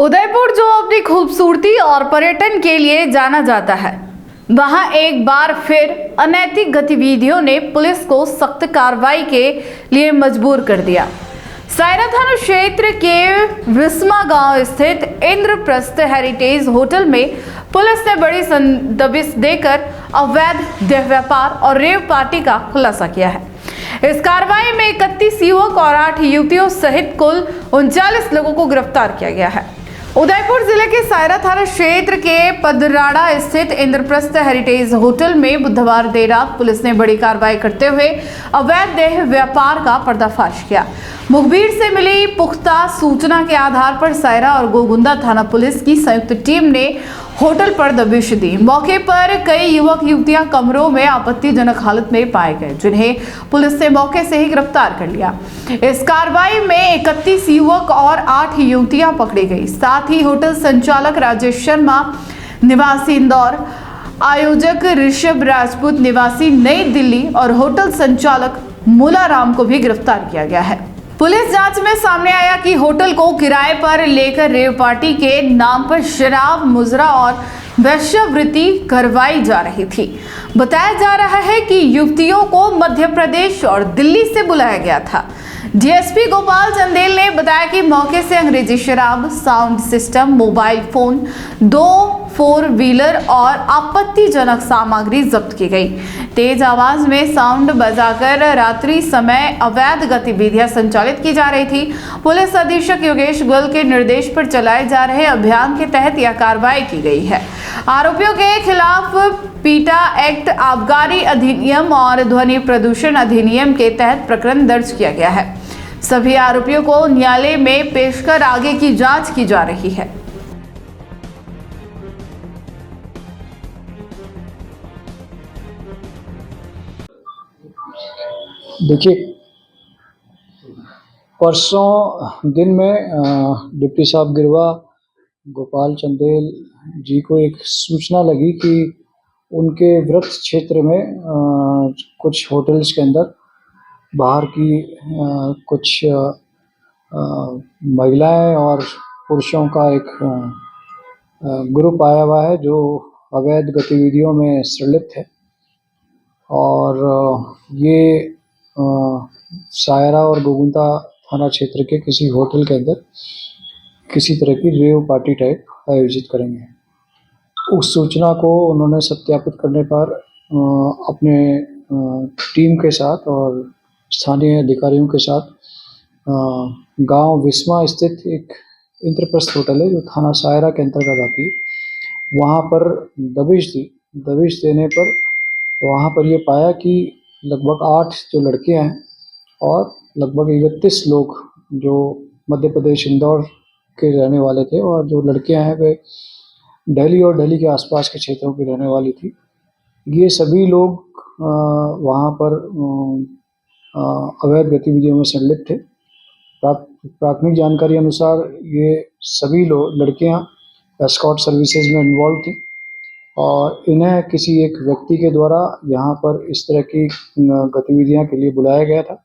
उदयपुर जो अपनी खूबसूरती और पर्यटन के लिए जाना जाता है, वहां एक बार फिर अनैतिक गतिविधियों ने पुलिस को सख्त कार्रवाई के लिए मजबूर कर दिया। सायरा थाना क्षेत्र के विस्मा गांव स्थित इंद्रप्रस्थ हेरिटेज होटल में पुलिस ने बड़ी दबिश देकर अवैध देह व्यापार और रेव पार्टी का खुलासा किया है। इस कार्रवाई में 31 युवक और 8 युवतियों सहित कुल 39 लोगों को गिरफ्तार किया गया है। उदयपुर जिले के सायरा थाना क्षेत्र के पदराड़ा स्थित इंद्रप्रस्थ हेरिटेज होटल में बुधवार देर रात पुलिस ने बड़ी कार्रवाई करते हुए अवैध देह व्यापार का पर्दाफाश किया। मुखबिर से मिली पुख्ता सूचना के आधार पर सायरा और गोगुंदा थाना पुलिस की संयुक्त टीम ने होटल पर दबिश दी। मौके पर कई युवक युवतियां कमरों में आपत्तिजनक हालत में पाए गए, जिन्हें पुलिस ने मौके से ही गिरफ्तार कर लिया। इस कार्रवाई में 31 युवक और 8 युवतियां पकड़ी गई। साथ ही होटल संचालक राजेश शर्मा निवासी इंदौर, आयोजक ऋषभ राजपूत निवासी नई दिल्ली और होटल संचालक मूलाराम को भी गिरफ्तार किया गया है। पुलिस जांच में सामने आया कि होटल को किराए पर लेकर रेव पार्टी के नाम पर शराब, मुजरा और वेश्यावृत्ति करवाई जा रही थी। बताया जा रहा है कि युवतियों को मध्य प्रदेश और दिल्ली से बुलाया गया था। डीएसपी गोपाल चंदेल ने बताया कि मौके से अंग्रेजी शराब, sound system, mobile phone, 2 4 wheeler और आपत्तिजनक सामग्री जब्त की गई। तेज आवाज में साउंड बजाकर रात्रि समय अवैध गतिविधियां संचालित की जा रही थी। पुलिस अधीक्षक योगेश गोयल के निर्देश पर चलाए जा रहे अभियान के तहत यह कार्रवाई की गई है। आरोपियों के खिलाफ पीटा एक्ट, आबकारी अधिनियम और ध्वनि प्रदूषण अधिनियम के तहत प्रकरण दर्ज किया गया है। सभी आरोपियों को न्यायालय में पेश कर आगे की जांच की जा रही है। देखिए, परसों दिन में डिप्टी साहब गिरवा गोपाल चंदेल जी को एक सूचना लगी कि उनके व्रत क्षेत्र में कुछ होटल्स के अंदर बाहर की कुछ महिलाएं और पुरुषों का एक ग्रुप आया हुआ है जो अवैध गतिविधियों में संलिप्त है। और ये सायरा और गोगुंदा थाना क्षेत्र के किसी होटल के अंदर किसी तरह की रेव पार्टी टाइप आयोजित करेंगे। उस सूचना को उन्होंने सत्यापित करने पर अपने टीम के साथ और स्थानीय अधिकारियों के साथ गांव विस्मा स्थित एक इंद्रप्रस्थ होटल है जो थाना सायरा के अंतर्गत आती है, वहाँ पर दबिश दी। दबिश देने पर वहाँ पर ये पाया कि लगभग 8 जो लड़कियां हैं और लगभग 31 लोग जो मध्य प्रदेश इंदौर के रहने वाले थे, और जो लड़कियां हैं वे दिल्ली और दिल्ली के आसपास के क्षेत्रों की रहने वाली थी। ये सभी लोग वहाँ पर अवैध गतिविधियों में संलिप्त थे। प्राथमिक जानकारी अनुसार ये सभी लोग लड़कियां एस्कॉर्ट सर्विसेज में इन्वॉल्व थी और इन्हें किसी एक व्यक्ति के द्वारा यहाँ पर इस तरह की गतिविधियाँ के लिए बुलाया गया था।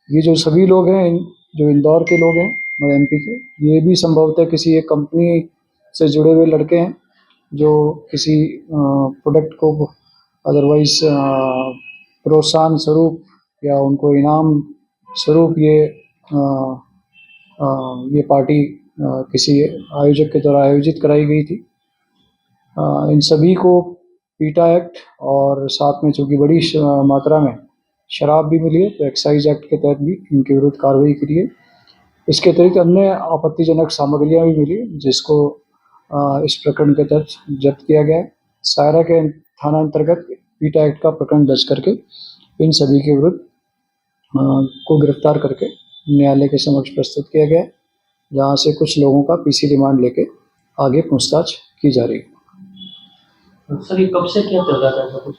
ये जो सभी लोग हैं, जो इंदौर के लोग हैं और एमपी के, ये भी संभवतः किसी एक कंपनी से जुड़े हुए लड़के हैं जो किसी प्रोडक्ट को अदरवाइज प्रोत्साहन स्वरूप या उनको इनाम स्वरूप ये पार्टी किसी आयोजक के द्वारा आयोजित कराई गई थी। इन सभी को पीटा एक्ट और साथ में चूँकि बड़ी मात्रा में शराब भी मिली है तो एक्साइज एक्ट के तहत भी इनके विरुद्ध कार्रवाई की है। इसके अतिरिक्त अन्य आपत्तिजनक सामग्रियां भी मिली जिसको इस प्रकरण के तहत जब्त किया गया है। सायरा के थाना अंतर्गत पीटा एक्ट का प्रकरण दर्ज करके इन सभी के विरुद्ध को गिरफ्तार करके न्यायालय के समक्ष प्रस्तुत किया गया, जहाँ से कुछ लोगों का पीसी रिमांड लेके आगे पूछताछ की जा रही है। सर ये कब से क्या चल रहा था कुछ?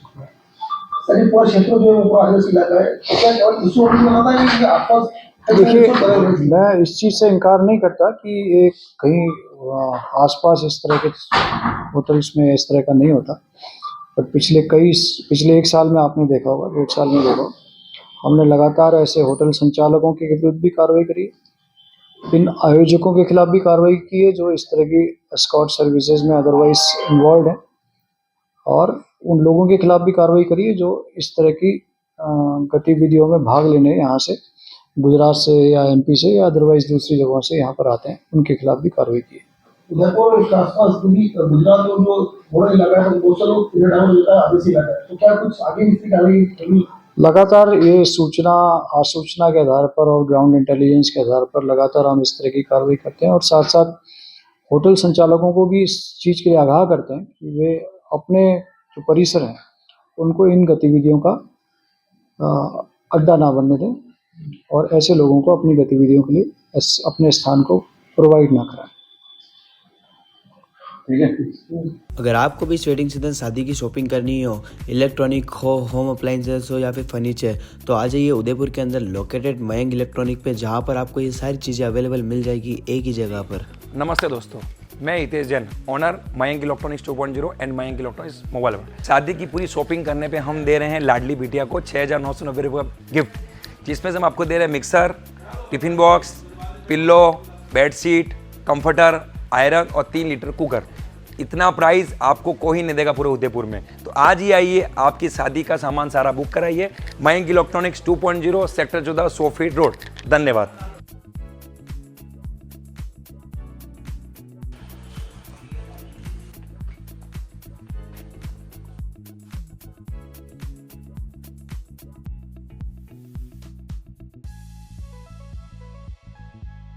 सर ये पूरा क्षेत्र जो आदिवासी इलाका है, क्या केवल इशू नहीं बना था कि आपस? देखिए, मैं इस चीज़ से इनकार नहीं करता कि एक कहीं आसपास इस तरह के होटल्स में इस तरह का नहीं होता, पर पिछले 1 साल में आपने देखा होगा, 1.5 साल में देखा, हमने लगातार ऐसे होटल संचालकों के विरुद्ध भी कार्रवाई करी इन आयोजकों के खिलाफ भी कार्रवाई की है जो इस तरह की एस्कॉर्ट सर्विसेज में अदरवाइज इन्वॉल्व हैं, और उन लोगों के खिलाफ भी कार्रवाई करी है जो इस तरह की गतिविधियों में भाग लेने यहाँ से गुजरात से या एमपी से या अदरवाइज दूसरी जगहों से यहाँ पर आते हैं, उनके खिलाफ भी कार्रवाई की है। उदयपुर इसके आसपास पूरी गुजरात में जो बड़ा इलाका है बहुत से लोग इधर डाउन होता है आदिवासी इलाका है, तो क्या कुछ आगे इसकी कार्रवाई होगी? लगातार ये आसूचना के आधार पर और ग्राउंड इंटेलिजेंस के आधार पर लगातार हम इस तरह की कार्रवाई करते हैं, और साथ साथ होटल संचालकों को भी इस चीज़ के लिए आगाह करते हैं कि वे अपने जो परिसर हैं उनको इन गतिविधियों का अड्डा ना बनने दें, और ऐसे लोगों को अपनी गतिविधियों के लिए अपने स्थान को प्रोवाइड ना कराएं। अगर आपको भी इस वेडिंग सीजन शादी की शॉपिंग करनी हो, इलेक्ट्रॉनिक हो, होम अप्लाइंसेस हो या फिर फर्नीचर, तो आ जाइए उदयपुर के अंदर लोकेटेड मयंक इलेक्ट्रॉनिक पे, जहां पर आपको ये सारी चीज़ें अवेलेबल मिल जाएगी एक ही जगह पर। नमस्ते दोस्तों, मैं Hitesh Jain, owner Mayank electronics 2.0 and Mayank electronics mobile world. शादी की पूरी शॉपिंग करने पे हम दे रहे हैं लाडली बिटिया को 6,990 रुपये का गिफ्ट, जिसमें से हम आपको दे रहे हैं mixer, tiffin box, pillow, bedsheet, comforter, iron और 3 लीटर कुकर। इतना प्राइस आपको कोई नहीं देगा पूरे उदयपुर में। तो आज ही आइए, आपकी शादी का सामान सारा बुक कराइए। Mayank electronics 2.0 sector 14 100 feet road. धन्यवाद।